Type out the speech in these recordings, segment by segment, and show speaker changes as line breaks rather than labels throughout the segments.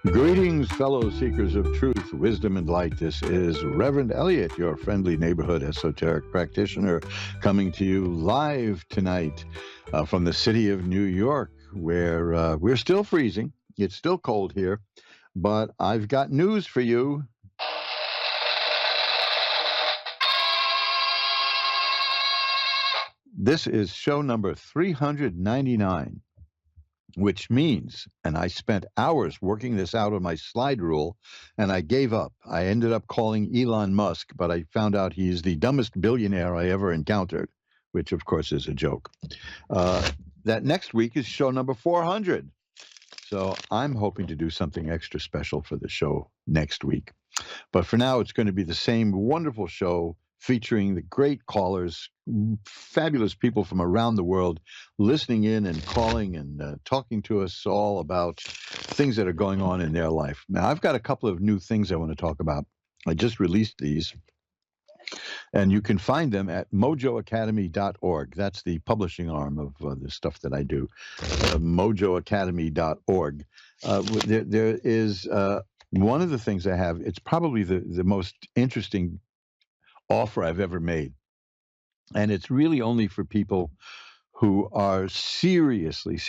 Greetings, fellow seekers of truth, wisdom, and light. This is Reverend Eliot, your friendly neighborhood esoteric practitioner, coming to you live tonight from the city of New York, where we're still freezing. It's still cold here, but I've got news for you. This is show number 399. Which means, and I spent hours working this out on my slide rule, and I gave up. I ended up calling Elon Musk, but I found out he's the dumbest billionaire I ever encountered, which of course is a joke. That next week is show number 400. So I'm hoping to do something extra special for the show next week. But for now, it's going to be the same wonderful show featuring the great callers, fabulous people from around the world listening in and calling and talking to us all about things that are going on in their life. Now, I've got a couple of new things I want to talk about. I just released these, and you can find them at mojoacademy.org. That's the publishing arm of the stuff that I do, mojoacademy.org. There is one of the things I have, it's probably the most interesting offer I've ever made. And it's really only for people who are seriously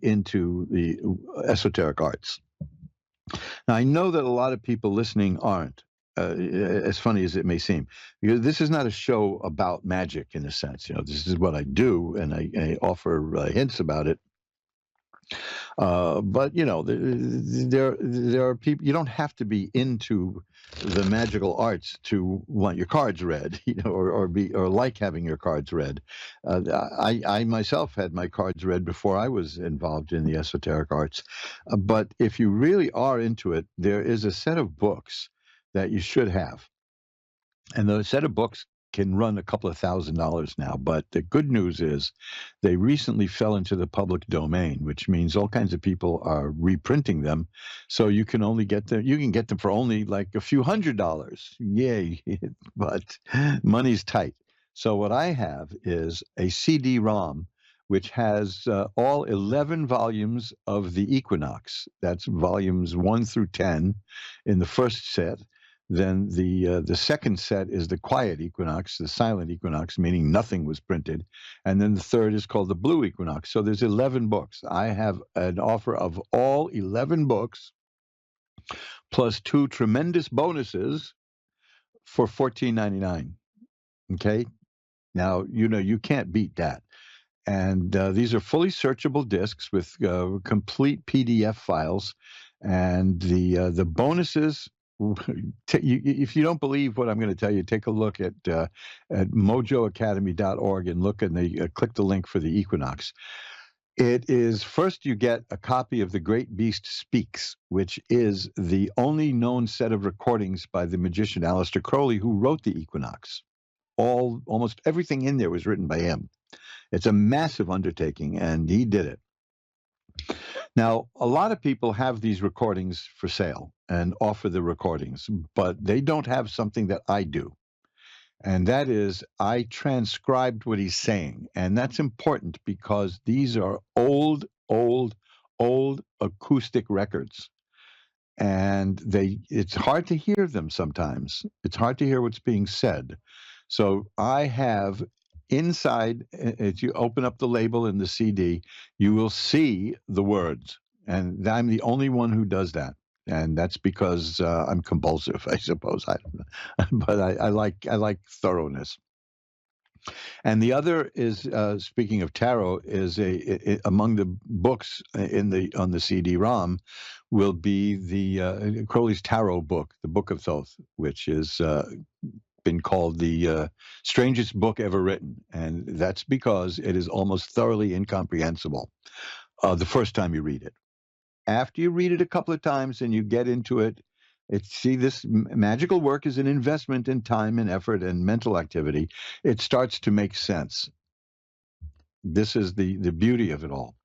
into the esoteric arts. Now, I know that a lot of people listening aren't, as funny as it may seem, because this is not a show about magic in a sense. You know, this is what I do, and I offer hints about it. But you know, there are people. You don't have to be into the magical arts to want your cards read, you know, or like having your cards read. I myself had my cards read before I was involved in the esoteric arts. But if you really are into it, there is a set of books that you should have, and the set of books can run a couple of $1,000s now. But the good news is they recently fell into the public domain, which means all kinds of people are reprinting them. So you can only get them, you can get them for only like a few $100s. Yay. But money's tight. So what I have is a CD-ROM, which has all 11 volumes of the Equinox. That's volumes 1 through 10 in the first set. Then the second set is the quiet equinox, the silent equinox, meaning nothing was printed. And then the third is called the blue equinox. So there's 11 books. I have an offer of all 11 books plus 2 tremendous bonuses for $14.99. Okay? Now, you know, you can't beat that. And these are fully searchable discs with complete PDF files. And the bonuses, if you don't believe what I'm going to tell you, take a look at mojoacademy.org and look and click the link for the Equinox. It is first you get a copy of The Great Beast Speaks, which is the only known set of recordings by the magician Aleister Crowley, who wrote the Equinox. Almost everything in there was written by him. It's a massive undertaking, and he did it. Now, a lot of people have these recordings for sale and offer the recordings, but they don't have something that I do. And that is, I transcribed what he's saying. And that's important because these are old acoustic records. And it's hard to hear them sometimes. It's hard to hear what's being said. So I have inside, as you open up the label in the CD, you will see the words. And I'm the only one who does that. And that's because I'm compulsive, I suppose. I don't know. But I like thoroughness. And the other is, speaking of tarot, is among the books on the CD-ROM will be the Crowley's Tarot book, the Book of Thoth, which is been called the strangest book ever written. And that's because it is almost thoroughly incomprehensible the first time you read it. After you read it a couple of times and you get into it, this magical work is an investment in time and effort and mental activity. It starts to make sense. This is the beauty of it all.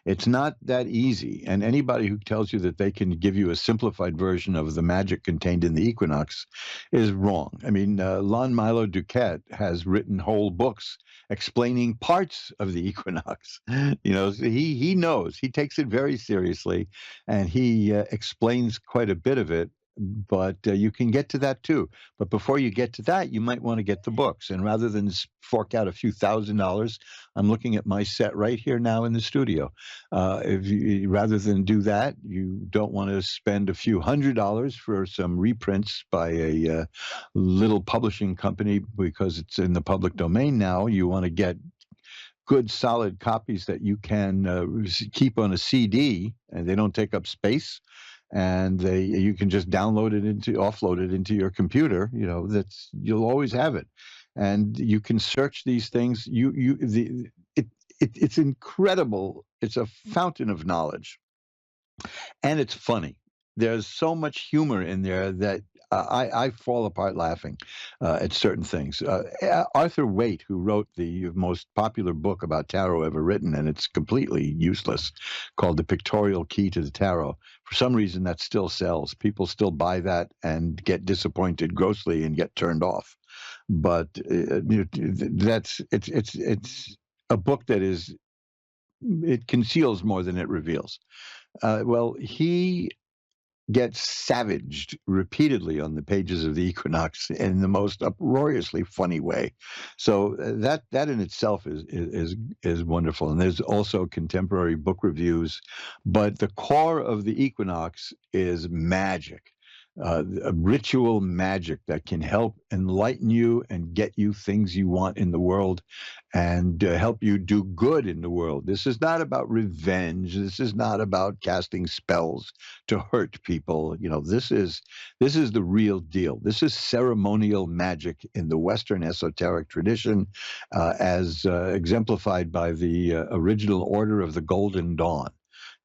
It's not that easy. And anybody who tells you that they can give you a simplified version of the magic contained in the Equinox is wrong. I mean, Lon Milo Duquette has written whole books explaining parts of the Equinox. So he knows. He takes it very seriously, and he explains quite a bit of it. But you can get to that too. But before you get to that, you might want to get the books. And rather than fork out a few $1,000s, I'm looking at my set right here now in the studio. Rather than do that, you don't want to spend a few $100s for some reprints by a little publishing company because it's in the public domain now. You want to get good solid copies that you can keep on a CD, and they don't take up space, and you can just offload it into your computer. You'll always have it, and you can search these things. It's incredible. It's a fountain of knowledge, and it's funny. There's so much humor in there that I fall apart laughing at certain things. Arthur Waite, who wrote the most popular book about tarot ever written, and it's completely useless, called The Pictorial Key to the Tarot. For some reason, that still sells. People still buy that and get disappointed grossly and get turned off. But it's a book that it conceals more than it reveals. Well, he gets savaged repeatedly on the pages of the Equinox in the most uproariously funny way. So that in itself is wonderful. And there's also contemporary book reviews, but the core of the Equinox is magic. A ritual magic that can help enlighten you and get you things you want in the world, and help you do good in the world. This is not about revenge. This is not about casting spells to hurt people. This is the real deal. This is ceremonial magic in the Western esoteric tradition, as exemplified by the original Order of the Golden Dawn.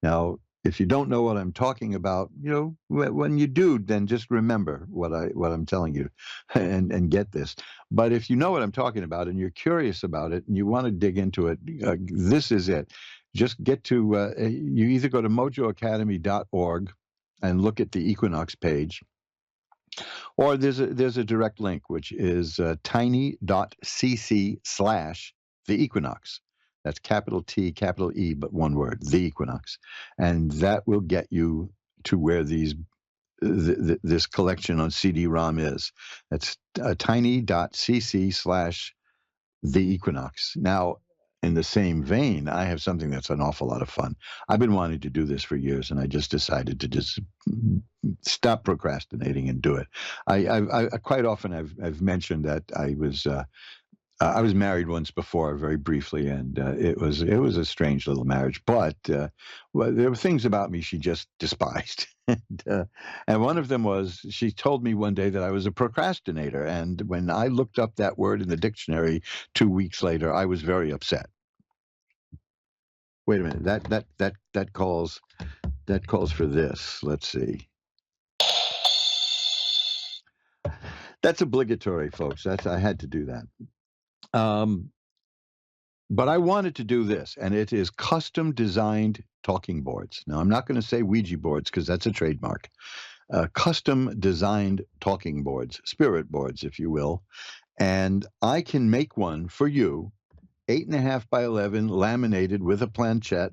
Now, if you don't know what I'm talking about, when you do, then just remember what I'm telling you, and get this. But if you know what I'm talking about and you're curious about it and you want to dig into it, this is it. Just get to you either go to mojoacademy.org and look at the Equinox page, or there's a direct link, which is tiny.cc/the Equinox. That's capital T, capital E, but one word, the Equinox. And that will get you to where this collection on CD-ROM is. That's tiny.cc/the Equinox. Now, in the same vein, I have something that's an awful lot of fun. I've been wanting to do this for years, and I just decided to just stop procrastinating and do it. I quite often I've mentioned that I was married once before, very briefly, and it was a strange little marriage. But well, there were things about me she just despised, and one of them was she told me one day that I was a procrastinator. And when I looked up that word in the dictionary 2 weeks later, I was very upset. Wait a minute, that calls for this. Let's see. That's obligatory, folks. I had to do that. But I wanted to do this, and it is custom designed talking boards. Now, I'm not going to say Ouija boards because that's a trademark. Custom designed talking boards, spirit boards, if you will. And I can make one for you, 8.5 by 11, laminated with a planchette,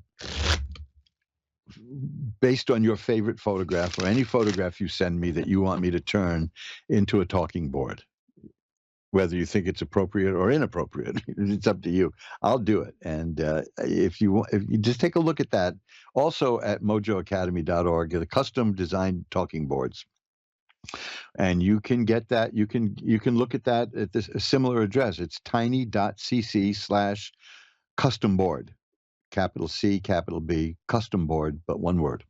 based on your favorite photograph or any photograph you send me that you want me to turn into a talking board. Whether you think it's appropriate or inappropriate, it's up to you. I'll do it. And if you just take a look at that, also at mojoacademy.org, the custom designed talking boards, and you can get that. You can look at that at this a similar address. It's tiny.cc/custom board, capital C, capital B, custom board, but one word.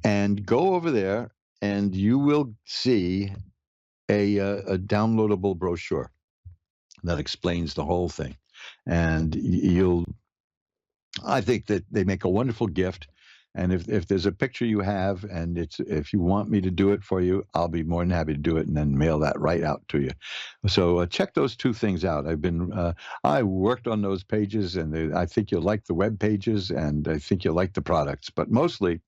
And go over there, and you will see a downloadable brochure that explains the whole thing. And I think that they make a wonderful gift. And if there's a picture you have, and if you want me to do it for you, I'll be more than happy to do it and then mail that right out to you. So check those two things out. I worked on those pages, and I think you'll like the web pages, and I think you'll like the products. But mostly,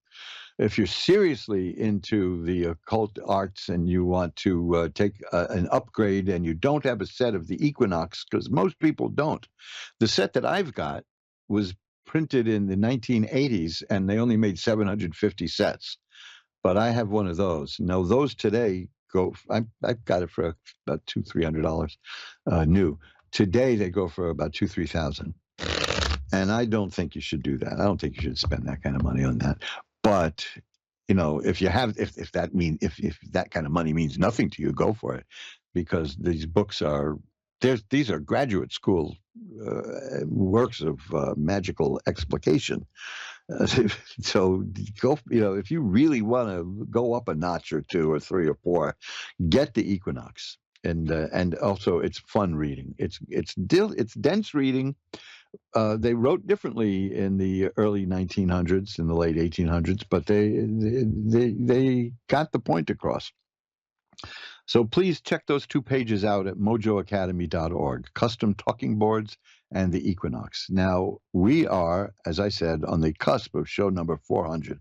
if you're seriously into the occult arts and you want to take an upgrade and you don't have a set of the Equinox, because most people don't, the set that I've got was printed in the 1980s and they only made 750 sets. But I have one of those. Now, those today I've got it for about $200-300 new. Today, they go for about 2,000-3,000. And I don't think you should do that. I don't think you should spend that kind of money on that. But if you have, if that kind of money means nothing to you, go for it, because these books these are graduate school works of magical explication. So go, if you really want to go up a notch or two or three or four, get the Equinox, and also it's fun reading. It's dense reading. They wrote differently in the early 1900s, in the late 1800s, but they got the point across. So please check those two pages out at mojoacademy.org, custom talking boards and the Equinox. Now, we are, as I said, on the cusp of show number 400.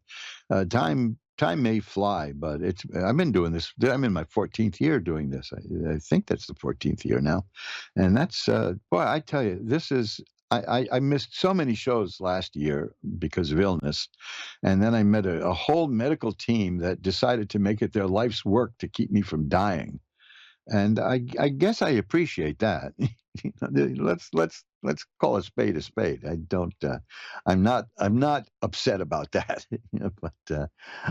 Time may fly, but I've been doing this. I'm in my 14th year doing this. I think that's the 14th year now. And that's, boy, I tell you, this is, I missed so many shows last year because of illness. And then I met a whole medical team that decided to make it their life's work to keep me from dying. And I guess I appreciate that. Let's call a spade a spade. I don't. I'm not upset about that. But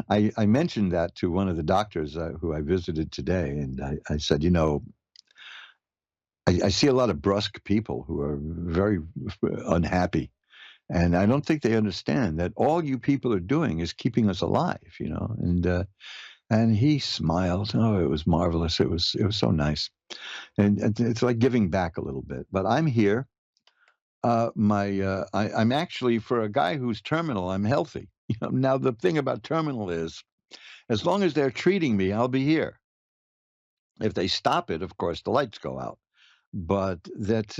I mentioned that to one of the doctors who I visited today, and I said, I see a lot of brusque people who are very unhappy. And I don't think they understand that all you people are doing is keeping us alive, and he smiled. Oh, it was marvelous. It was so nice. And it's like giving back a little bit. But I'm here. I'm actually, for a guy who's terminal, I'm healthy. Now, the thing about terminal is, as long as they're treating me, I'll be here. If they stop it, of course, the lights go out. But that's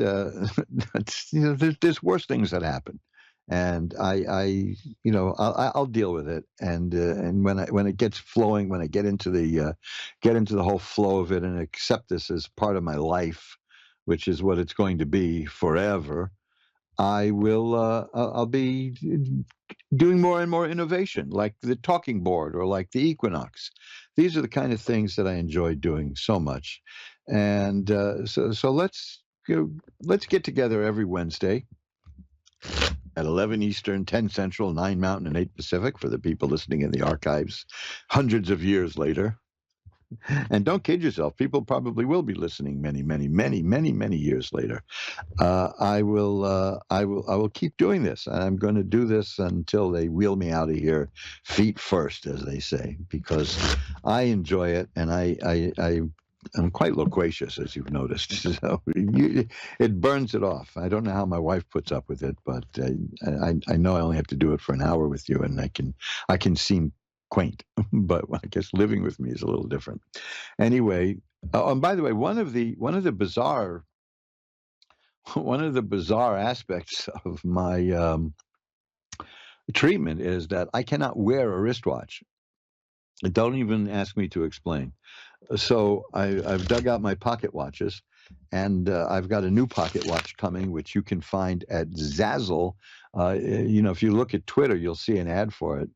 there's worse things that happen, and I'll deal with it. And when it gets flowing, when I get into the whole flow of it and accept this as part of my life, which is what it's going to be forever, I'll be doing more and more innovation, like the talking board or like the Equinox. These are the kind of things that I enjoy doing so much. And so let's get together every Wednesday at 11 Eastern, 10 Central, 9 Mountain, and 8 Pacific for the people listening in the archives hundreds of years later. And don't kid yourself. People probably will be listening many, many, many, many, many years later. I will keep doing this. I'm going to do this until they wheel me out of here, feet first, as they say, because I enjoy it, and I'm quite loquacious, as you've noticed. So it burns it off. I don't know how my wife puts up with it, but I know I only have to do it for an hour with you, and I can seem quaint, but I guess living with me is a little different. Anyway, and by the way, one of the bizarre aspects of my treatment is that I cannot wear a wristwatch. Don't even ask me to explain. So I've dug out my pocket watches, and I've got a new pocket watch coming, which you can find at Zazzle. If you look at Twitter, you'll see an ad for it.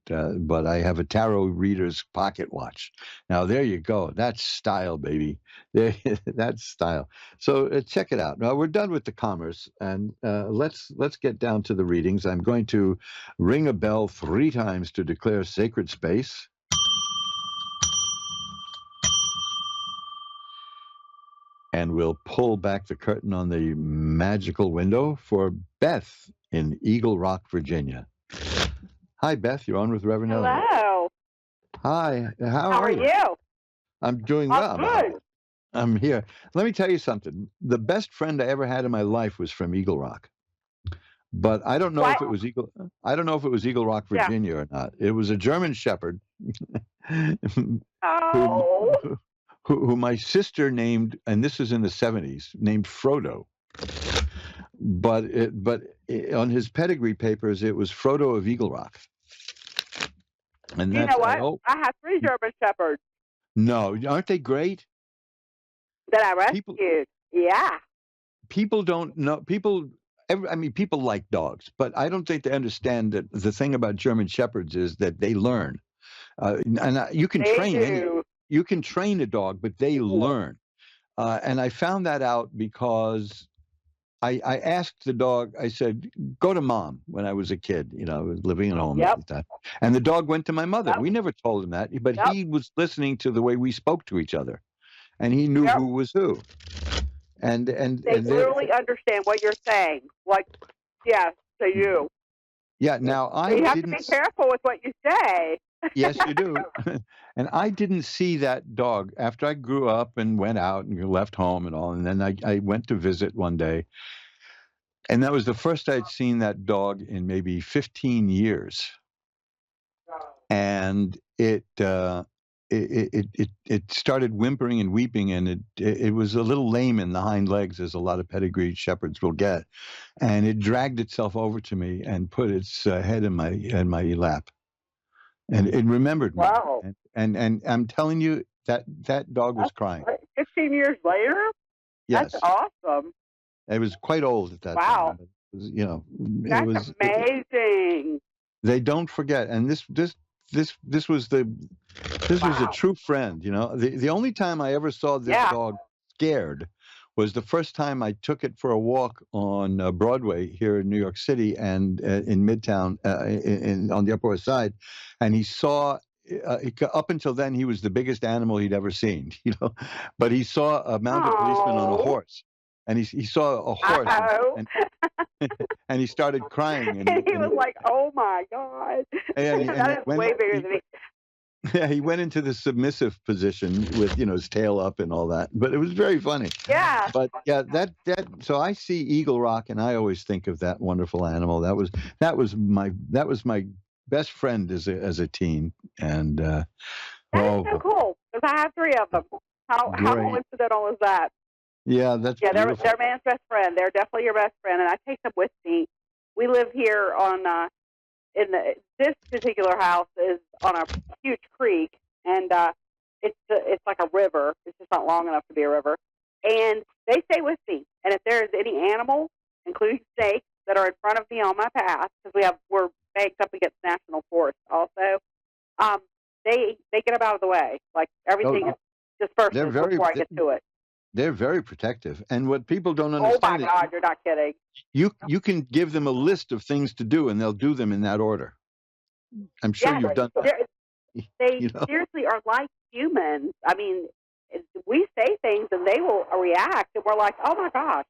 But I have a tarot reader's pocket watch. Now, there you go. That's style, baby. That's style. So check it out. Now, we're done with the commerce, and let's get down to the readings. I'm going to ring a bell 3 times to declare sacred space. And we'll pull back the curtain on the magical window for Beth in Eagle Rock, Virginia. Hi, Beth. You're on with Reverend Eliot.
Hello.
Hi. How
are you?
I'm doing well.
Good.
I'm here. Let me tell you something. The best friend I ever had in my life was from Eagle Rock. but I don't know
What?
if it was Eagle. I don't know if it was Eagle Rock,
Yeah.
Virginia, or not. It was a German Shepherd, who,
Oh,
who my sister named, and this is in the '70s, named Frodo. But on his pedigree papers, it was Frodo of Eagle Rock, and
you know
that's
what? I have 3 German Shepherds
no, aren't they great?
that I
People
rescued. Yeah.
people don't know people. I mean, people like dogs, but I don't think they understand that the thing about German Shepherds is that they learn. You can
They
train
do.
you can train a dog, but they learn. And I found that out because I asked the dog. I said, "Go to mom." When I was a kid, I was living at home at
Yep.
the time, and the dog went to my mother.
Yep.
We never told him that, but
Yep.
he was listening to the way we spoke to each other, and he knew
Yep.
who was who.
They
And there,
literally understand what you're saying. Like, yeah, to you.
yeah. Now
So
I
you have to be
didn't.
careful with what you say.
Yes, you do. And I didn't see that dog after I grew up and went out and left home and all. And then I went to visit one day. And that was the first I'd seen that dog in maybe 15 years. And it started whimpering and weeping, and it was a little lame in the hind legs, as a lot of pedigreed shepherds will get. And it dragged itself over to me and put its head in my lap, and it remembered me.
Wow.
And I'm telling you that dog was
That's
crying.
great. 15 years later? That's
Yes,
awesome.
it was quite old at that
Wow.
time. It was, you know, it
That's
was.
amazing.
They don't forget, and this was a
Wow.
true friend. The only time I ever saw this
Yeah.
dog scared was the first time I took it for a walk on Broadway here in New York City, and in Midtown, on the Upper West Side, and he saw. Up until then, he was the biggest animal he'd ever seen, but he saw a mounted policeman on a
Oh.
horse, and he saw a horse,
Uh-oh.
and and he started crying,
And he was like, oh, my God.
and he
That is
went
way bigger than me.
yeah, he went into the submissive position with his tail up and all that, but it was very funny.
Yeah.
But yeah, that so I see Eagle Rock, and I always think of that wonderful animal. That was my best friend as a teen, and
That is
oh,
so cool, because I have 3 of them. How
great,
coincidental is that?
yeah, that's
Yeah,
beautiful.
they're man's best friend. They're definitely your best friend, and I take them with me. We live here this particular house is on a huge creek, and it's like a river. It's just not long enough to be a river, and they stay with me. And if there is any animal, including snakes, that are in front of me on my path, because we're banked up against national forest also, um, they get them out of the way. Like everything disperses
They're very
before I get to it.
they're very protective, and what people don't
Oh my
understand is
God, you're not kidding.
you can give them a list of things to do, and they'll do them in that order. I'm sure
Yeah,
you've done that.
they
You know?
seriously are like humans. I mean, we say things and they will react, and we're like, "Oh my gosh,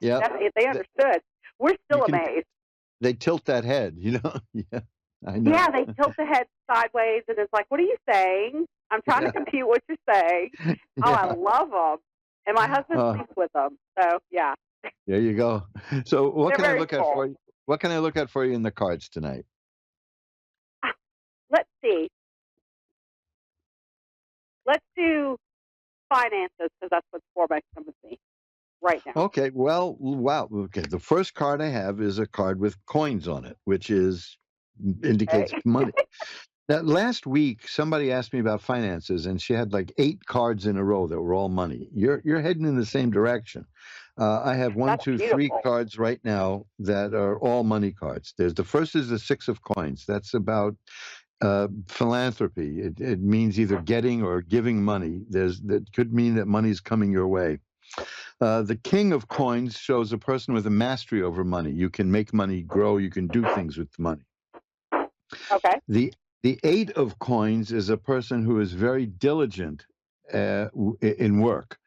Yeah.
they understood." We're
You
still
can.
amazed.
They tilt that head. Yeah, I know.
Yeah, they tilt the head sideways, and it's like, "What are you saying?" I'm trying to compute what you're saying. Oh, I
Yeah.
love them, and my husband sleeps with them. So yeah,
There you go. So what
they're
can I
very
look at
cool.
for you? What can I look at for you in the cards tonight?
Let's see. Let's do finances, because that's what's foremost coming to me right now.
Okay. Well, wow. Okay. The first card I have is a card with coins on it, which indicates
Okay.
money. That last week, somebody asked me about finances, and she had like 8 cards in a row that were all money. You're heading in the same direction. I have one,
That's
two, 3
beautiful.
cards right now that are all money cards. The first is the 6 of coins. That's about philanthropy. It means either getting or giving money. That could mean that money's coming your way. The King of Coins shows a person with a mastery over money. You can make money grow. You can do things with the money.
Okay.
The 8 of Coins is a person who is very diligent in work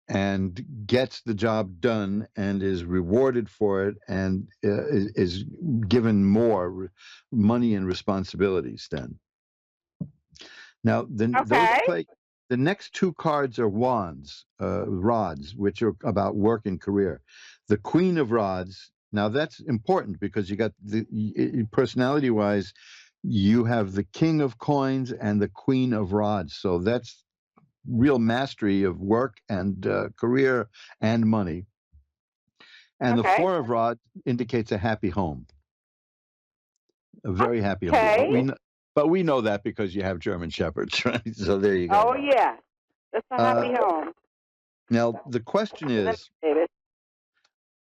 and gets the job done and is rewarded for it, and is given more money and responsibilities then. Now,
Okay.
the next 2 cards are rods, which are about work and career. The Queen of Rods Now that's important because you got personality-wise, you have the king of coins and the queen of rods. So that's real mastery of work and career and money. And the
Okay.
four of rods indicates a happy home, a very happy home.
Okay.
But we know that because you have German shepherds, right? So there you go.
Oh, yeah. That's a happy
Uh,
home.
Now the question is,
David.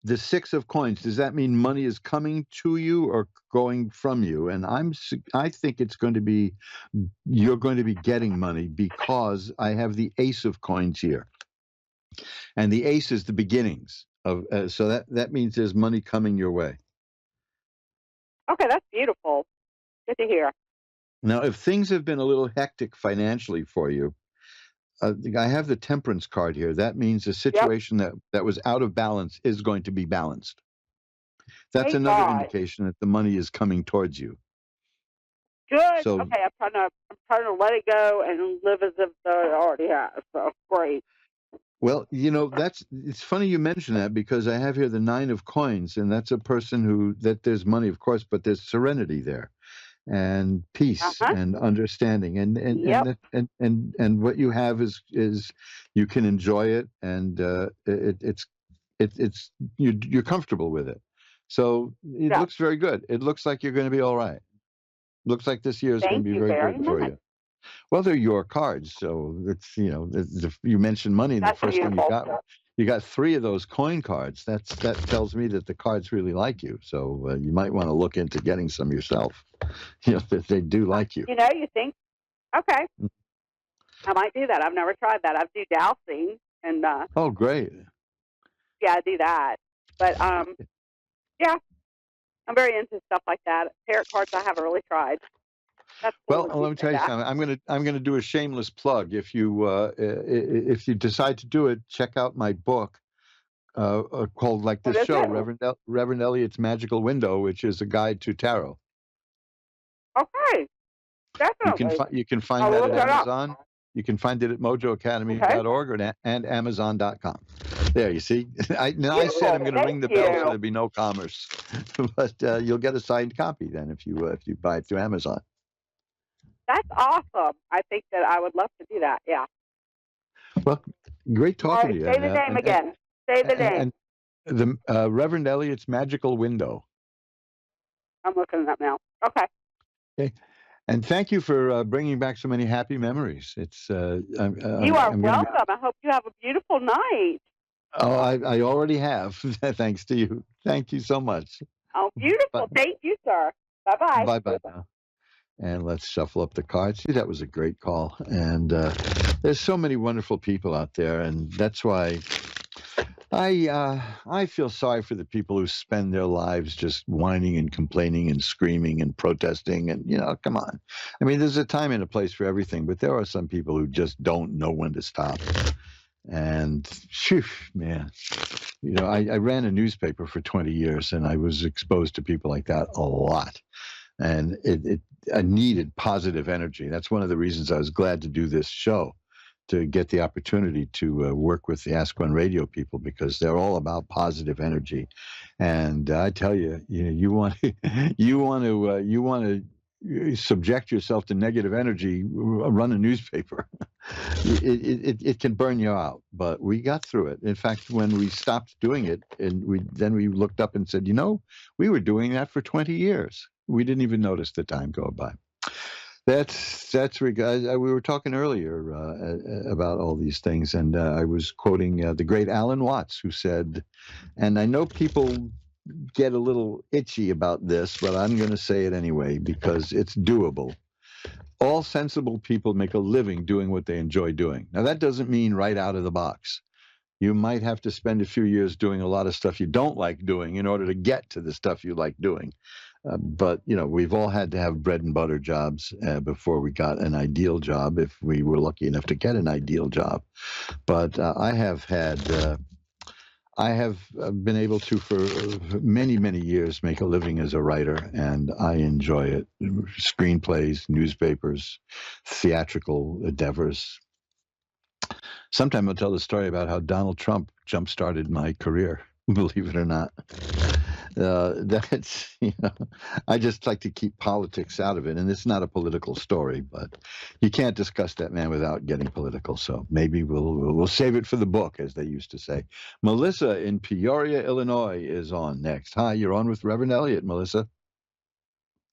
the six of coins, does that mean money is coming to you or going from you? And I think it's going to be, you're going to be getting money because I have the ace of coins here, and the ace is the beginnings of. So that means there's money coming your way.
Okay, that's beautiful. Good to hear.
Now, if things have been a little hectic financially for you, I have the temperance card here. That means a
Yep.
situation that was out of balance is going to be balanced. That's
Thank
another
God.
indication that the money is coming towards you.
Good.
So,
Okay, I'm trying to let it go and live as if it already has. So great.
well, it's funny you mention that because I have here the nine of coins, and that's a person that there's money, of course, but there's serenity there, and
Uh
peace
huh.
and understanding,
Yep.
and what you have is you can enjoy it, and it's you're comfortable with it. So it
Yep.
looks very good. It looks like you're going to be all right. Looks like this year is going
Thank
to be
you
very
very
good for
much.
you. Well, they're your cards, so you mentioned money, and the
That's
first thing
beautiful.
you got three of those coin cards. That tells me that the cards really like you. So you might want to look into getting some yourself. That they do like you.
You think, okay, I might do that. I've never tried that. I do dowsing, and
Oh, great.
yeah, I do that. But yeah, I'm very into stuff like that. Tarot cards, I haven't really tried. That's cool
Well,
that you
let me
say
tell you
that.
something. I'm gonna do a shameless plug. If you decide to do it, check out my book called, like
What
this
is
show,
it?
Reverend Eliot's Magical Window, which is a guide to tarot.
Okay, definitely.
You can find
I'll
that
look
at
that up.
Amazon. You can find it at
Okay.
mojoacademy.org and Amazon.com. There, you see. I said I'm
Beautiful.
going to ring
Thank
the bell so
you.
there'd be no commerce, but you'll get a signed copy then if you buy it through Amazon.
That's awesome. I think that I would love to do that. Yeah.
Well, great
All
talking
right.
to you,
Say the name again. Say the name.
and the Reverend Eliot's Magical Window.
I'm looking it up now. Okay.
Okay. And thank you for bringing back so many happy memories. It's
You are
I'm going to be.
welcome. I hope you have a beautiful night.
Oh, I already have. Thanks to you. Thank you so much.
Oh,
But
beautiful. Thank you, sir. Bye-bye.
bye now. And let's shuffle up the cards. See, that was a great call. And there's so many wonderful people out there, and that's why I feel sorry for the people who spend their lives just whining and complaining and screaming and protesting. And come on. I mean, there's a time and a place for everything, but there are some people who just don't know when to stop. And phew, man, I ran a newspaper for 20 years, and I was exposed to people like that a lot. And I needed positive energy. That's one of the reasons I was glad to do this show, to get the opportunity to work with the Ask One Radio people, because they're all about positive energy. And I tell you, you want you want to subject yourself to negative energy, run a newspaper. It can burn you out, but we got through it. In fact, when we stopped doing it, and we looked up and said, we were doing that for 20 years. We didn't even notice the time go by. That's we were talking earlier about all these things, and I was quoting the great Alan Watts, who said, and I know people get a little itchy about this, but I'm going to say it anyway because it's doable. All sensible people make a living doing what they enjoy doing. Now, that doesn't mean right out of the box. You might have to spend a few years doing a lot of stuff you don't like doing in order to get to the stuff you like doing. But we've all had to have bread and butter jobs before we got an ideal job, if we were lucky enough to get an ideal job. But I have been able to, for many, many years, make a living as a writer, and I enjoy it. Screenplays, newspapers, theatrical endeavors. Sometime I'll tell the story about how Donald Trump jump-started my career, believe it or not. That's, I just like to keep politics out of it, and it's not a political story, but you can't discuss that man without getting political. So maybe we'll save it for the book, as they used to say. Melissa in Peoria, Illinois, is on next. Hi, you're on with Reverend Eliot, Melissa.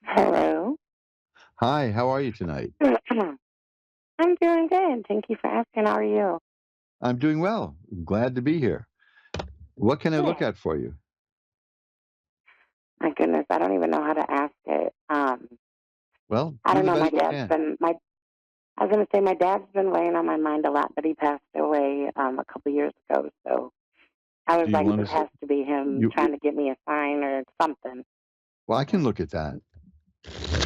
Hello.
Hi, how are you tonight?
I'm doing good. Thank you for asking. How are you?
I'm doing well. Glad to be here. What can I look
Good.
at for you?
My goodness, I don't even know how to ask it.
Well,
I
do
don't
the
know. My
best you
dad's
can.
been my. I was going to say my dad's been weighing on my mind a lot, but he passed away a couple years ago. So I was
Do you
like,
want
this
to?
has to be him
You
trying to give me a sign or something.
Well, I can look at that.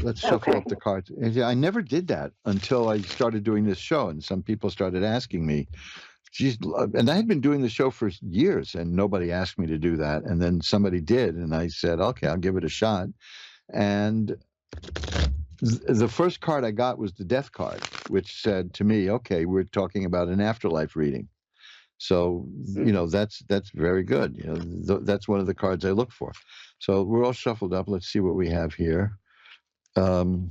Let's shuffle
Okay.
up the cards. And yeah, I never did that until I started doing this show, and some people started asking me. Geez, and I had been doing the show for years, and nobody asked me to do that. And then somebody did, and I said, "Okay, I'll give it a shot." And the first card I got was the Death card, which said to me, "Okay, we're talking about an afterlife reading." So
Mm-hmm.
that's very good. That's one of the cards I look for. So we're all shuffled up. Let's see what we have here. Um,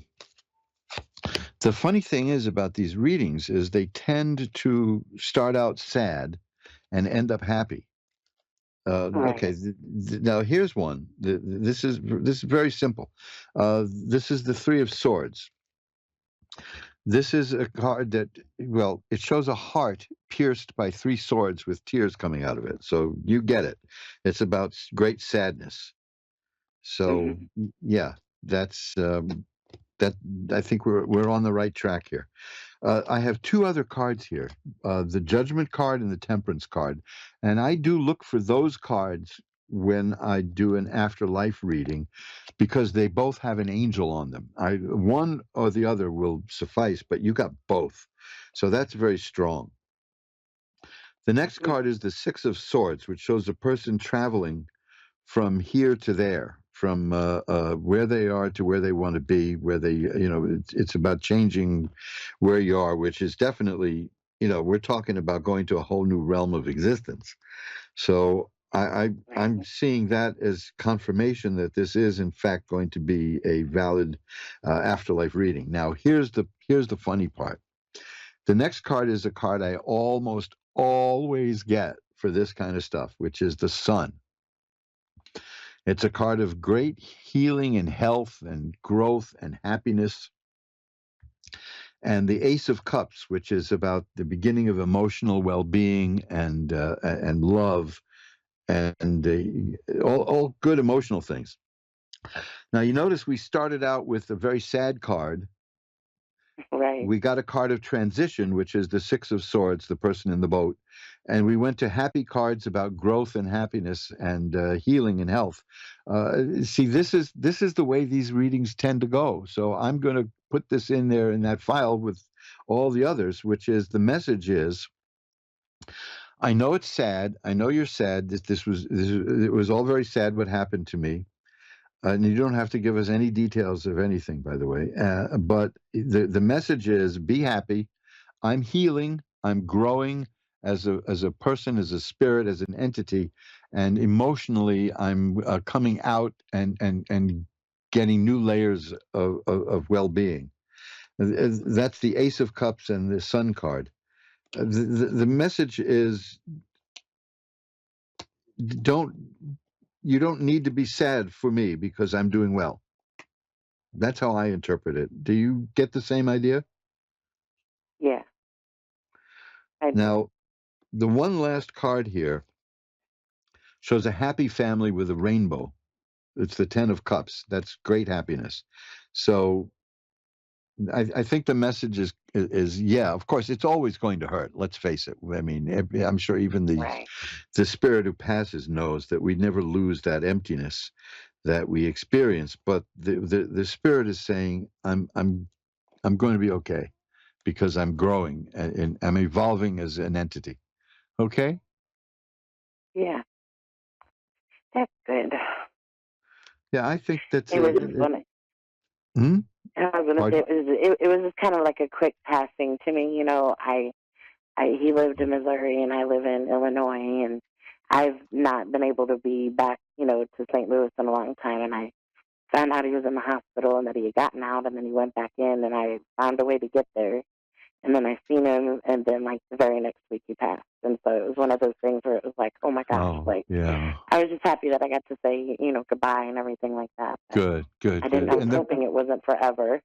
The funny thing is about these readings is they tend to start out sad and end up happy.
Right.
Okay, now here's one. This is very simple. This is the Three of Swords. This is a card that, well, it shows a heart pierced by three swords with tears coming out of it. So you get it. It's about great sadness. So
Mm-hmm.
yeah, that's that. I think we're on the right track here. I have two other cards here, the Judgment card and the Temperance card. And I do look for those cards when I do an afterlife reading because they both have an angel on them. One or the other will suffice, but you got both. So that's very strong. The next card is the Six of Swords, which shows a person traveling from here to there, from where they are to where they want to be, where they, it's about changing where you are, which is definitely, we're talking about going to a whole new realm of existence. So
Right.
I'm seeing that as confirmation that this is in fact going to be a valid afterlife reading. Now here's the funny part. The next card is a card I almost always get for this kind of stuff, which is the Sun. It's a card of great healing and health and growth and happiness. And the Ace of Cups, which is about the beginning of emotional well-being and love and all good emotional things. Now you notice we started out with a very sad card.
Right.
We got a card of transition, which is the Six of Swords, the person in the boat, and we went to happy cards about growth and happiness and healing and health. See, this is the way these readings tend to go. So I'm going to put this in there in that file with all the others, which is the message is. I know it's sad. I know you're sad. It was all very sad what happened to me. And you don't have to give us any details of anything, by the way. But the message is be happy. I'm healing. I'm growing as a person, as a spirit, as an entity, and emotionally, I'm coming out and getting new layers of well-being. That's the Ace of Cups and the Sun card. The message is don't you don't need to be sad for me because I'm doing well. That's how I interpret it. Do you get the same idea?
Yeah, I do.
Now, the one last card here shows a happy family with a rainbow. It's the Ten of Cups. That's great happiness. So I think the message is yeah. Of course, it's always going to hurt. Let's face it. I mean, I'm sure even
Right.
the spirit who passes knows that we never lose that emptiness that we experience. But the spirit is saying, I'm going to be okay because I'm growing and I'm evolving as an entity. Okay.
Yeah, that's good.
Yeah, I think that's
It was funny.
hmm?
I was gonna say
Pardon?
it was just kind of like a quick passing to me. He lived in Missouri and I live in Illinois, and I've not been able to be back, to St. Louis in a long time, and I found out he was in the hospital and that he had gotten out, and then he went back in, and I found a way to get there. And then I seen him, and then like the very next week he passed. And so it was one of those things where it was like, oh my gosh,
Oh,
like
yeah.
I was just happy that I got to say, goodbye and everything like that. But
Good.
I was hoping it wasn't forever.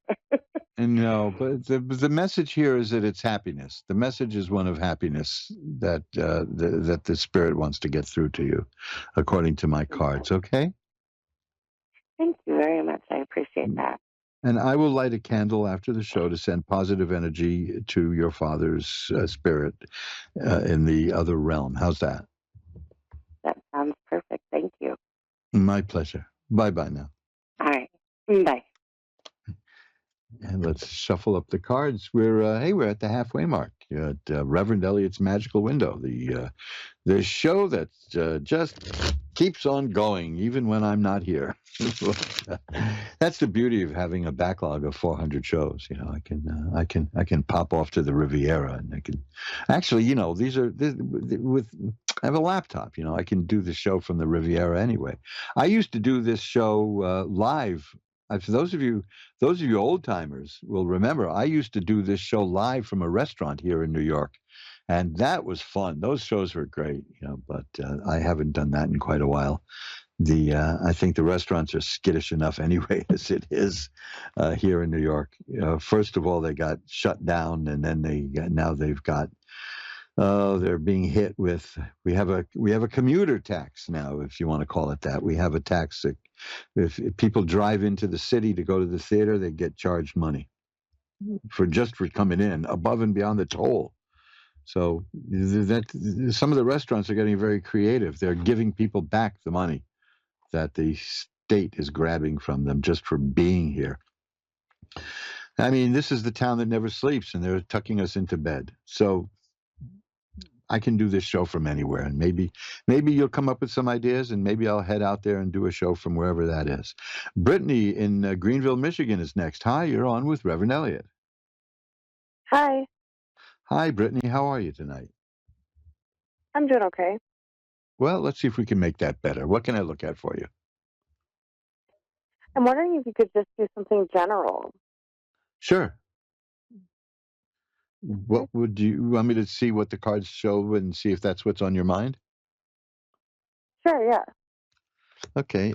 And no, but the message here is that it's happiness. The message is one of happiness that that the spirit wants to get through to you, according to my cards. Okay.
Thank you very much. I appreciate that.
And I will light a candle after the show to send positive energy to your father's spirit in the other realm. How's that?
That sounds perfect. Thank you.
My pleasure. Bye now.
All right. Bye.
And let's shuffle up the cards. We're at the halfway mark at Reverend Eliot's Magical Window, the show that just keeps on going even when I'm not here. That's the beauty of having a backlog of 400 shows. I can pop off to the Riviera, and I can actually, I have a laptop. I can do the show from the Riviera anyway. I used to do this show live. For those of you old timers will remember, I used to do this show live from a restaurant here in New York, and that was fun. Those shows were great, but I haven't done that in quite a while. I think the restaurants are skittish enough anyway as it is here in New York. First of all, they got shut down, and then they've got. They're being hit with. We have a commuter tax now, if you want to call it that. We have a tax that if people drive into the city to go to the theater, they get charged money for coming in above and beyond the toll. So that some of the restaurants are getting very creative. They're giving people back the money that the state is grabbing from them just for being here. I mean, this is the town that never sleeps, and they're tucking us into bed. So I can do this show from anywhere, and maybe you'll come up with some ideas, and maybe I'll head out there and do a show from wherever that is. Brittany in Greenville, Michigan is next. Hi, you're on with Reverend Eliot.
Hi.
Hi, Brittany. How are you tonight?
I'm doing okay.
Well, let's see if we can make that better. What can I look at for you?
I'm wondering if you could just do something general.
Sure. What would you want me to see what the cards show and see if that's what's on your mind?
Sure, yeah.
Okay.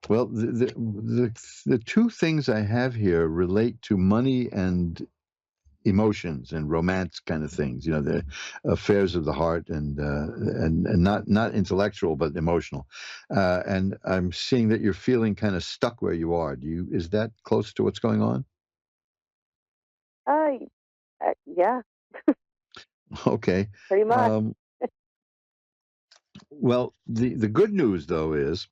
Well, the two things I have here relate to money and emotions and romance kind of things. The affairs of the heart and not intellectual but emotional. And I'm seeing that you're feeling kind of stuck where you are. Is that close to what's going on?
Yeah.
Okay.
Pretty much.
Well, the good news though is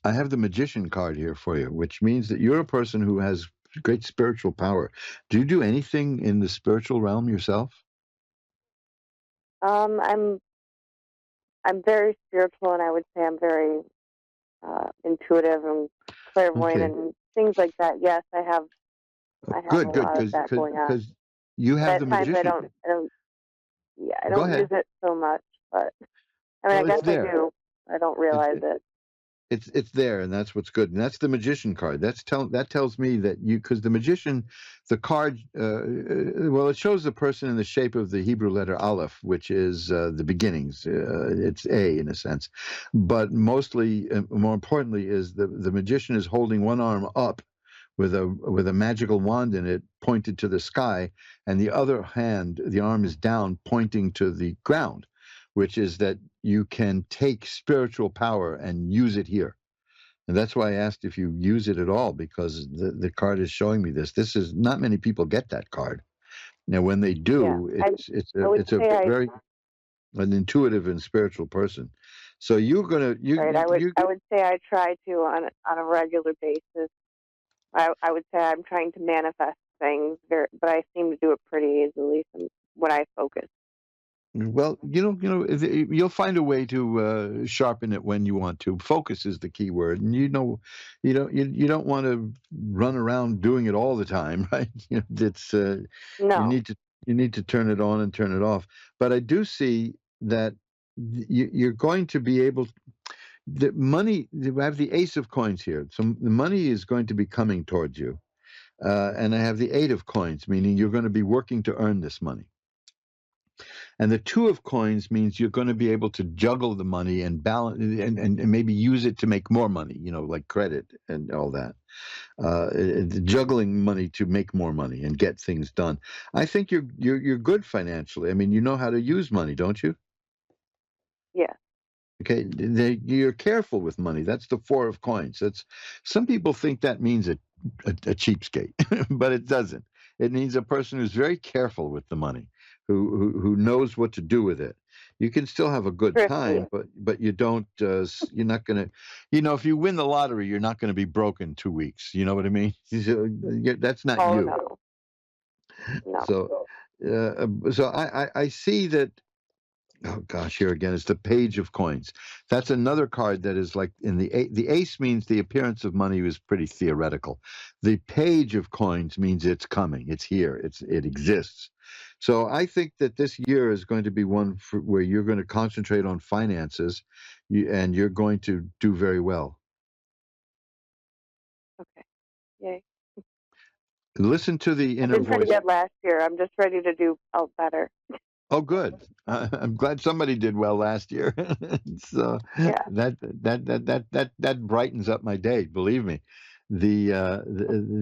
I have the Magician card here for you, which means that you're a person who has great spiritual power. Do you do anything in the spiritual realm yourself?
I'm very spiritual, and I would say I'm very intuitive and clairvoyant and things like that. Yes, I have
Good,
a lot of that going on.
Because you have the Magician.
I don't use it so much, but I mean, I guess I do. I don't realize it.
It's there, and that's what's good. And that's the Magician card. That tells me that because the Magician, the card, it shows the person in the shape of the Hebrew letter Aleph, which is the beginnings. It's A in a sense, but mostly, more importantly, is the Magician is holding one arm up with a magical wand in it, pointed to the sky, and the other hand, the arm is down, pointing to the ground, which is that you can take spiritual power and use it here. And that's why I asked if you use it at all, because the card is showing me this. This is not many people get that card. Now, when they do, it's a very an intuitive and spiritual person. So you're gonna
right. I would say I try to on a regular basis. I would say I'm trying to manifest things, but I seem to do it pretty easily when I focus.
Well, you'll find a way to sharpen it when you want to. Focus is the key word, and you don't want to run around doing it all the time, right?
No.
You need to turn it on and turn it off. But I do see that you're going to be able. The money. I have the Ace of Coins here, so the money is going to be coming towards you, and I have the Eight of Coins, meaning you're going to be working to earn this money. And the Two of Coins means you're going to be able to juggle the money and balance and maybe use it to make more money, like credit and all that. Juggling money to make more money and get things done. I think you're good financially. I mean, you know how to use money, don't you?
Yeah.
Okay, you're careful with money. That's the Four of Coins. Some people think that means a cheapskate, but it doesn't. It means a person who's very careful with the money, who knows what to do with it. You can still have a good time, but you don't. You're not gonna. If you win the lottery, you're not going to be broke in 2 weeks. You know what I mean? That's not you.
No.
So I see that. Oh gosh, here again is the Page of Coins. That's another card that is like in the Ace means the appearance of money is pretty theoretical. The Page of Coins means it's coming, it's here, it exists. So I think that this year is going to be one where you're going to concentrate on finances, and you're going to do very well.
Okay. Yay.
Listen to the inner
I did pretty
voice.
good last year. I'm just ready to do better.
Oh, good. I'm glad somebody did well last year. So
Yeah.
that brightens up my day. Believe me,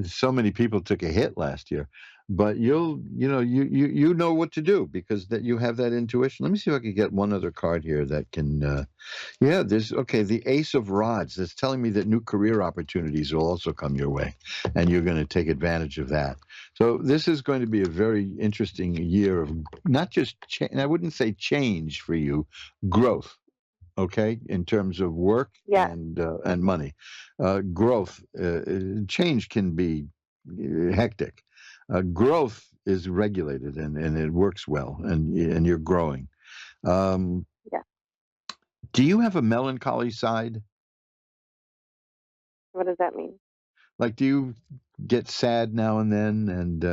so many people took a hit last year, but you know what to do because that you have that intuition. Let me see if I can get one other card here that can. Yeah, the Ace of Rods. That's telling me that new career opportunities will also come your way, and you're going to take advantage of that. So this is going to be a very interesting year of not just I wouldn't say change for you, growth. Okay, in terms of work and money, growth. Change can be hectic. Growth is regulated and it works well, and you're growing. Um,
Yeah.
do you have a melancholy side?
What does that mean?
Like, do you get sad now and then and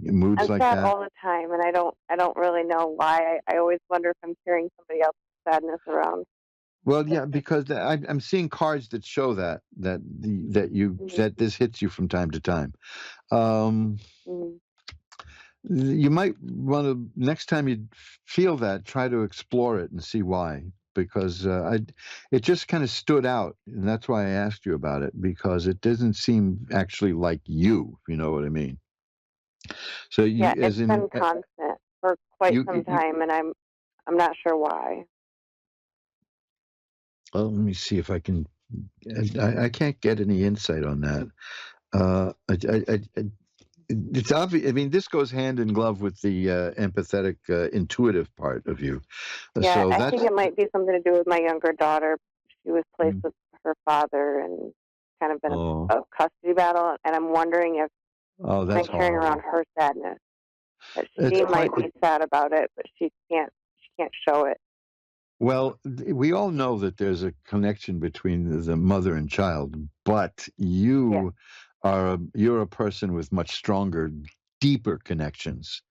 moods
I'm
like
sad
that?
all the time, and I don't really know why. I always wonder if I'm carrying somebody else's sadness around.
Well, yeah, because I'm seeing cards that show that this hits you from time to time. Um, you might want to next time you feel that, try to explore it and see why. Because it just kind of stood out, and that's why I asked you about it because it doesn't seem actually like you. If you know what I mean. So
It's been constant for quite some time, and I'm not sure why.
Well, let me see if I can. I can't get any insight on that. It's obvious. I mean, this goes hand in glove with the empathetic, intuitive part of you.
Yeah,
So
I think it might be something to do with my younger daughter. She was placed with her father and kind of been a custody battle, and I'm wondering if I'm carrying around her sadness. That she might be sad about it, but she can't show it.
Well, we all know that there's a connection between the mother and child, but you're a person with much stronger, deeper connections.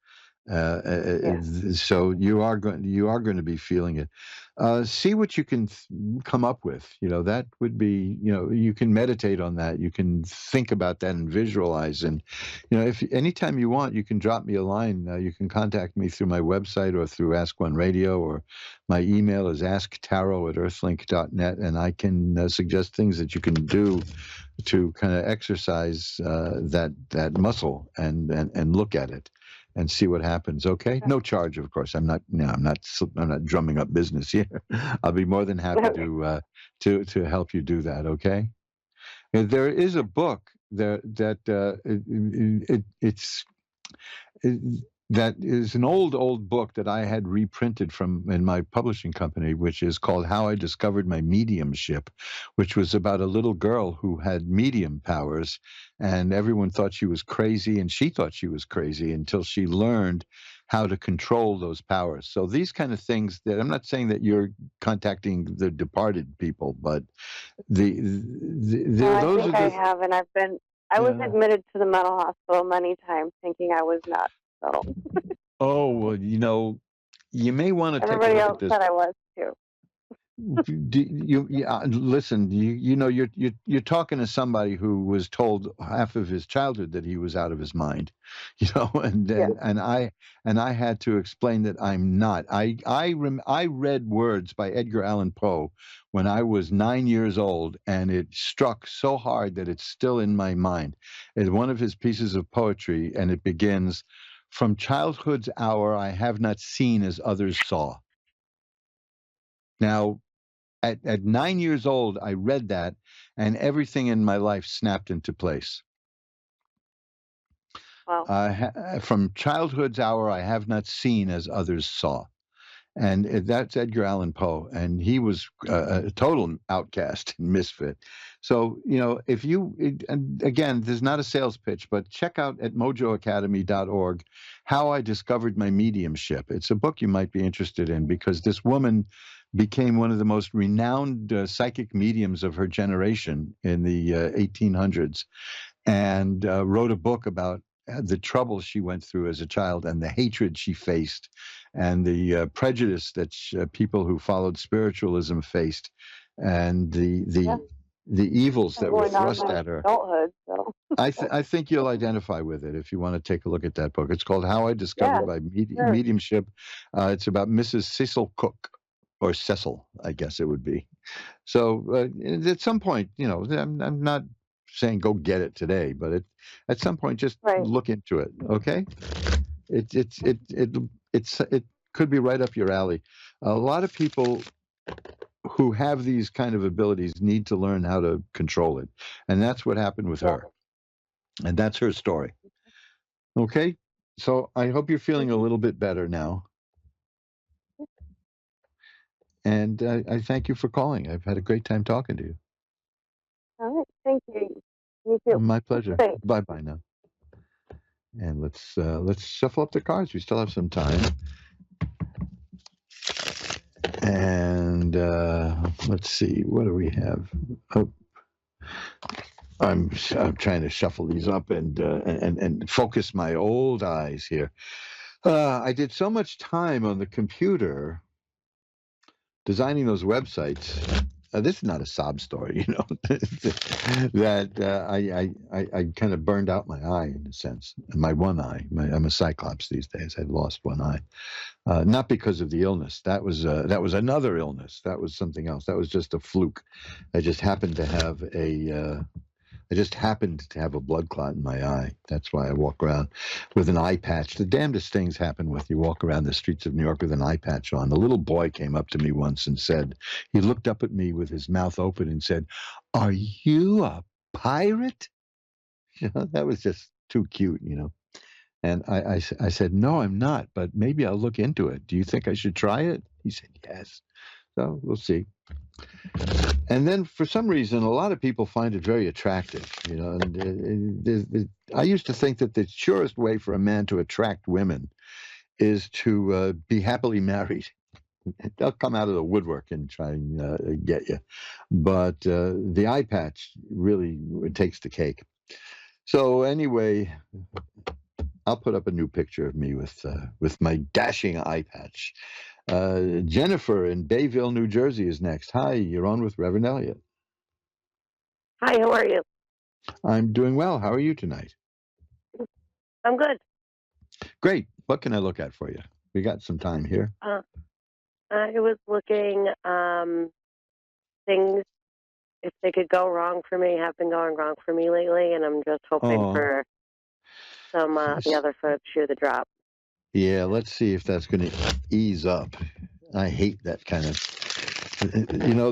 So you are going to be feeling it. See what you can come up with. That would be. You can meditate on that. You can think about that and visualize. And if anytime you want, you can drop me a line. You can contact me through my website or through Ask One Radio, or my email is asktaro@earthlink.net, and I can suggest things that you can do to kind of exercise that muscle and look at it and see what happens. Okay, no charge, of course. I'm not drumming up business here. I'll be more than happy to help you do that. Okay. And there is a book that is an old book that I had reprinted in my publishing company, which is called How I Discovered My Mediumship, which was about a little girl who had medium powers, and everyone thought she was crazy, and she thought she was crazy until she learned how to control those powers. So these kind of things that I'm not saying that you're contacting the departed people, but I
have, and I was admitted to the mental hospital many times thinking I was nuts. So
Oh, well, you may want to take a
everybody
look at
else
this.
said I was too.
Listen, you're talking to somebody who was told half of his childhood that he was out of his mind, and
Yeah.
I had to explain that I'm not. I read words by Edgar Allan Poe when I was 9 years old, and it struck so hard that it's still in my mind. It's one of his pieces of poetry, and it begins, "From childhood's hour I have not seen as others saw." Now, at 9 years old, I read that, and everything in my life snapped into place.
Wow.
From childhood's hour, I have not seen as others saw. And that's Edgar Allan Poe, and he was a total outcast and misfit. So, if and again, there's not a sales pitch, but check out at mojoacademy.org How I Discovered My Mediumship. It's a book you might be interested in because this woman became one of the most renowned psychic mediums of her generation in the 1800s, and wrote a book about the trouble she went through as a child and the hatred she faced and the prejudice that people who followed spiritualism faced, and the evils that were
Going on
thrust
my
at her.
adulthood. So
I think you'll identify with it if you want to take a look at that book. It's called How I Discovered My
sure.
Mediumship. It's about Mrs. Cecil Cook, or Cecil, I guess it would be. So at some point, I'm not saying go get it today, but at some point, just
Right.
look into it. Okay, it could be right up your alley. A lot of people who have these kind of abilities need to learn how to control it, and that's what happened with her, and that's her story. Okay, so I hope you're feeling a little bit better now, and I thank you for calling. I've had a great time talking to you.
All right. Thank you. You too.
My pleasure.
Thanks.
Bye bye now. And let's shuffle up the cards. We still have some time. And let's see, what do we have? Oh, I'm trying to shuffle these up and focus my old eyes here. I did so much time on the computer designing those websites. This is not a sob story, that I kind of burned out my eye in a sense, my one eye. I'm a cyclops these days. I've lost one eye, not because of the illness. That was another illness. That was something else. That was just a fluke. I just happened to have a blood clot in my eye. That's why I walk around with an eye patch. The damnedest things happen with you walk around the streets of New York with an eye patch on. The little boy came up to me once and he looked up at me with his mouth open and said, "Are you a pirate?" That was just too cute, And I said, "No, I'm not, but maybe I'll look into it. Do you think I should try it?" He said, "Yes." So we'll see. And then for some reason, a lot of people find it very attractive, And I used to think that the surest way for a man to attract women is to be happily married. They'll come out of the woodwork and try and get you. But the eye patch really takes the cake. So anyway, I'll put up a new picture of me with my dashing eye patch. Jennifer in Bayville, New Jersey is next. Hi, you're on with Reverend Eliot.
Hi, how are you?
I'm doing well. How are you tonight?
I'm good.
Great. What can I look at for you? We got some time here.
I was looking things, if they could go wrong for me, have been going wrong for me lately, and I'm just hoping for some the other foot shoe to drop.
Yeah, let's see if that's going to ease up. I hate that kind of.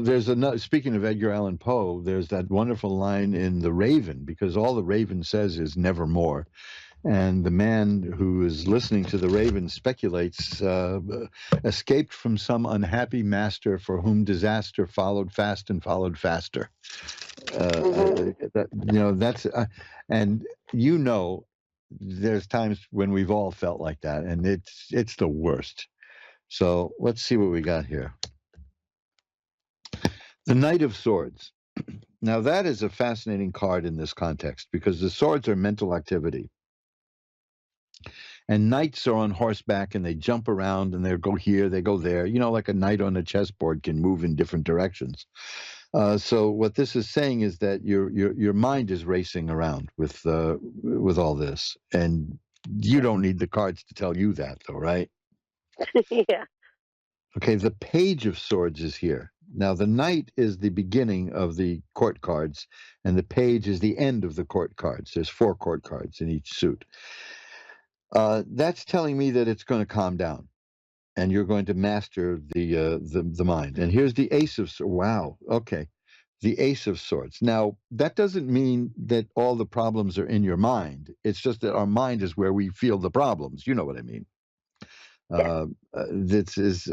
There's another. Speaking of Edgar Allan Poe, there's that wonderful line in The Raven, because all the Raven says is "nevermore," and the man who is listening to the Raven speculates, escaped from some unhappy master for whom disaster followed fast and followed faster. That's and there's times when we've all felt like that, and it's the worst. So let's see what we got here. The Knight of Swords. Now that is a fascinating card in this context because the swords are mental activity. And knights are on horseback and they jump around and they go here, they go there. Like a knight on a chessboard can move in different directions. So what this is saying is that your mind is racing around with all this, and you don't need the cards to tell you that, though, right?
Yeah.
Okay, the Page of Swords is here. Now, the Knight is the beginning of the court cards, and the Page is the end of the court cards. There's 4 court cards in each suit. That's telling me that it's going to calm down, and you're going to master the mind. And here's the Ace of Swords. Wow. Okay, the Ace of Swords. Now, that doesn't mean that all the problems are in your mind. It's just that our mind is where we feel the problems. You know what I mean?
Yeah.
This is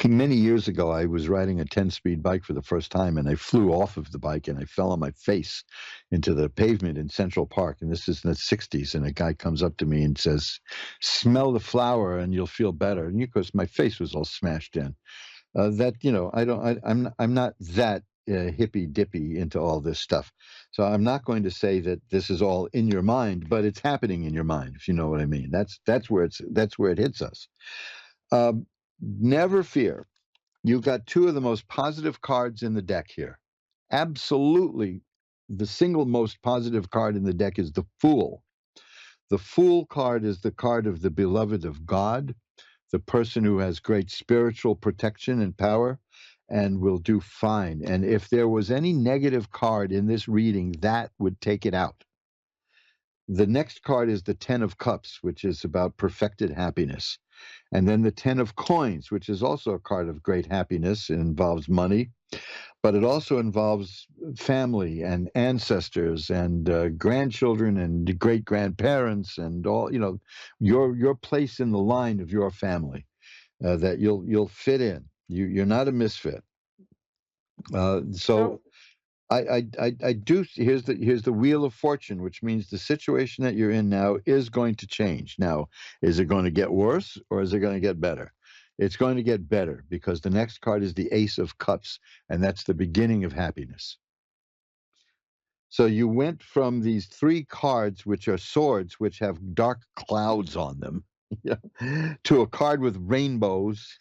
many years ago. I was riding a 10-speed bike for the first time, and I flew off of the bike and I fell on my face into the pavement in Central Park. And this is in the 60s. And a guy comes up to me and says, "Smell the flower and you'll feel better." And of course, my face was all smashed in. I'm not that hippy dippy into all this stuff. So I'm not going to say that this is all in your mind, but it's happening in your mind, if you know what I mean. That's where it hits us. Never fear. You've got 2 of the most positive cards in the deck here. Absolutely, the single most positive card in the deck is the Fool. The Fool card is the card of the beloved of God, the person who has great spiritual protection and power and will do fine. And if there was any negative card in this reading, that would take it out. The next card is the 10 of Cups, which is about perfected happiness. And then the 10 of Coins, which is also a card of great happiness. It involves money, but it also involves family and ancestors and grandchildren and great grandparents and all, your place in the line of your family. That you'll fit in. You're not a misfit. So I do. Here's the Wheel of Fortune, which means the situation that you're in now is going to change. Now, is it going to get worse or is it going to get better? It's going to get better because the next card is the Ace of Cups, and that's the beginning of happiness. So you went from these 3 cards, which are swords, which have dark clouds on them, to a card with rainbows,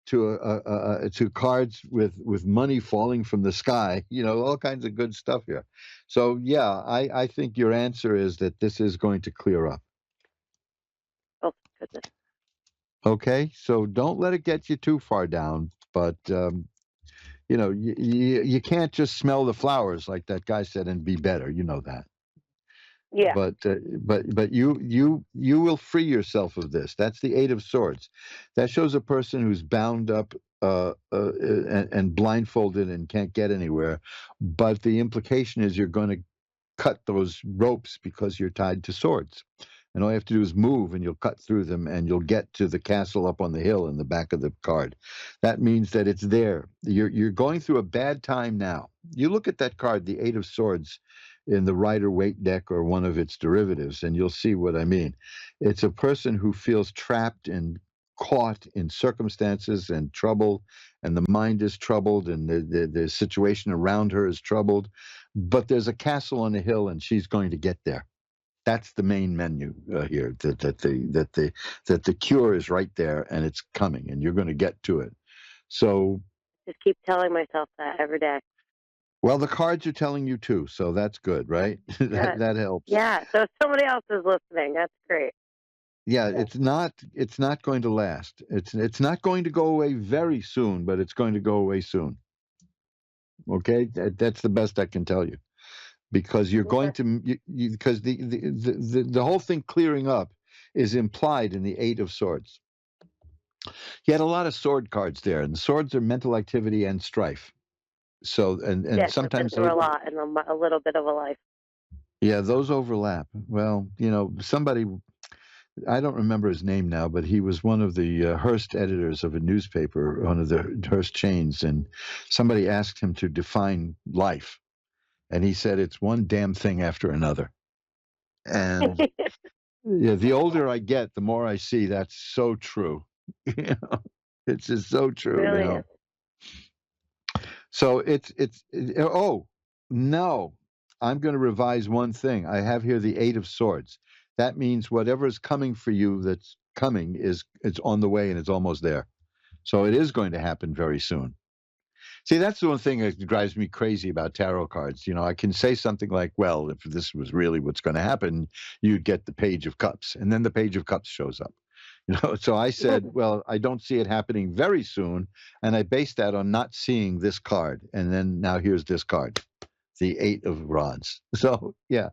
to cards with money falling from the sky, all kinds of good stuff here. So yeah, I think your answer is that this is going to clear up.
Oh, goodness.
Okay, so don't let it get you too far down, but you can't just smell the flowers like that guy said and be better. You know that.
Yeah.
But you will free yourself of this. That's the 8 of Swords. That shows a person who's bound up and blindfolded and can't get anywhere. But the implication is you're going to cut those ropes because you're tied to swords. And all you have to do is move and you'll cut through them and you'll get to the castle up on the hill in the back of the card. That means that it's there. You're going through a bad time now. You look at that card, the 8 of Swords, in the Rider-Waite deck or one of its derivatives, and you'll see what I mean. It's a person who feels trapped and caught in circumstances and trouble, and the mind is troubled, and the situation around her is troubled. But there's a castle on a hill, and she's going to get there. That's the main menu here. That the cure is right there, and it's coming, and you're going to get to it. So,
just keep telling myself that every day.
Well, the cards are telling you too, so that's good, right? that helps.
Yeah. So if somebody else is listening, that's great.
Yeah, it's not going to last. It's not going to go away very soon, but it's going to go away soon. Okay, that's the best I can tell you, because you're going to because the whole thing clearing up is implied in the 8 of Swords. You had a lot of sword cards there, and swords are mental activity and strife. So and sometimes
through a lot and a little bit of a life.
Yeah, those overlap. Well, somebody, I don't remember his name now, but he was one of the Hearst editors of a newspaper, one of the Hearst chains, and somebody asked him to define life, and he said it's one damn thing after another. And yeah, the older I get, the more I see that's so true. It's just so true.
Really?
So oh no, I'm going to revise one thing. I have here the Eight of Swords. That means whatever is coming for you that's coming it's on the way and it's almost there. So it is going to happen very soon. See, that's the one thing that drives me crazy about tarot cards. I can say something like, well, if this was really what's going to happen, you'd get the Page of Cups, and then the Page of Cups shows up. So I said, well, I don't see it happening very soon, and I based that on not seeing this card, and then now here's this card, the Eight of Rods. So yeah,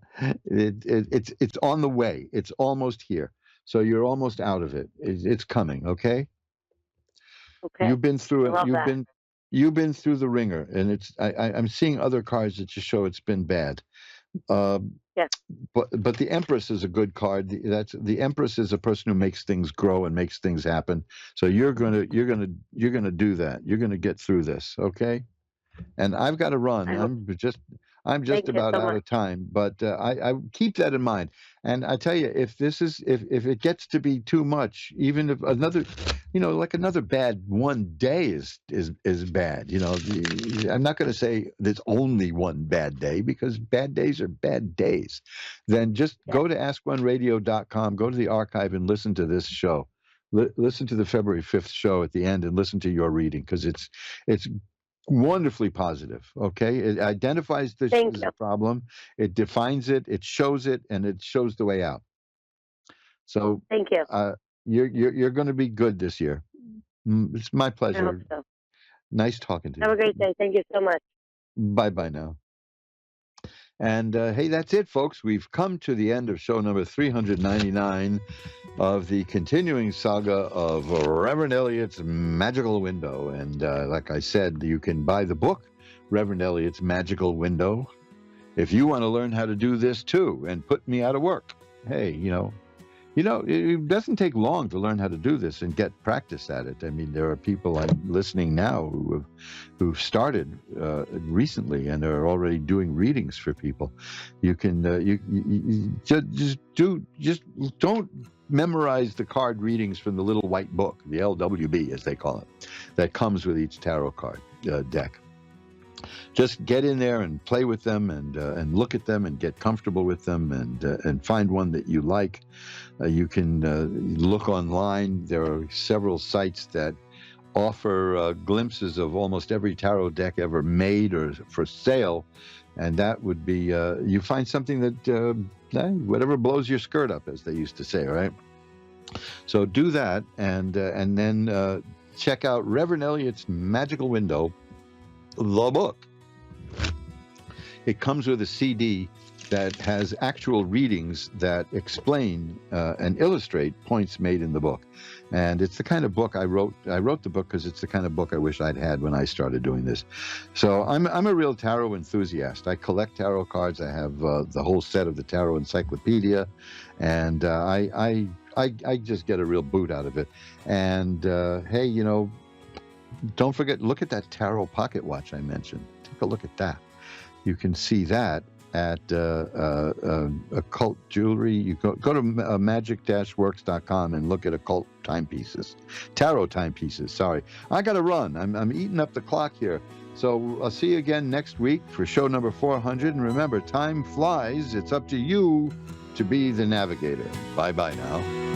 it's on the way. It's almost here. So you're almost out of it. It's coming. Okay.
Okay.
You've been through it.
Love that.
You've been through the ringer, and I'm seeing other cards that just show it's been bad.
Yes.
But the Empress is a good card. The Empress is a person who makes things grow and makes things happen. So you're gonna do that. You're gonna get through this, okay? And I've got to run. I'm just about out of time, but I keep that in mind. And I tell you, if it gets to be too much, even if another, like another bad one day is bad. I'm not going to say there's only one bad day, because bad days are bad days. Then just go to askoneradio.com, go to the archive and listen to this show. Listen to the February 5th show at the end and listen to your reading, because it's wonderfully positive. Okay, it identifies the problem, it defines it, it shows it, and it shows the way out. So
thank you.
You're going to be good this year. It's my pleasure.
I hope so.
Nice talking to you.
Have a great day. Thank you so much.
Bye now. And hey, that's it, folks. We've come to the end of show number 399 of the continuing saga of Reverend Eliot's Magickal Window. And like I said, you can buy the book, Reverend Eliot's Magickal Window, if you want to learn how to do this too and put me out of work. Hey, it doesn't take long to learn how to do this and get practice at it. I mean, there are people listening now who've started recently and are already doing readings for people. You can you just don't memorize the card readings from the little white book, the LWB as they call it, that comes with each tarot card deck. Just get in there and play with them and look at them and get comfortable with them and find one that you like. You can look online. There are several sites that offer glimpses of almost every tarot deck ever made or for sale, and that would be you find something that whatever blows your skirt up, as they used to say, right? So do that, and then check out Reverend Eliot's Magickal Window, the book. It comes with a CD that has actual readings that explain and illustrate points made in the book. And it's the kind of book I wrote the book because it's the kind of book I wish I'd had when I started doing this. So I'm a real tarot enthusiast. I collect tarot cards. I have the whole set of the Tarot Encyclopedia, and I just get a real boot out of it. And hey, don't forget, look at that tarot pocket watch I mentioned. Take a look at that. You can see that at Occult Jewelry. You go to magic-works.com and look at occult timepieces, tarot timepieces. Sorry, I got to run. I'm eating up the clock here. So I'll see you again next week for show number 400. And remember, time flies. It's up to you to be the navigator. Bye-bye now.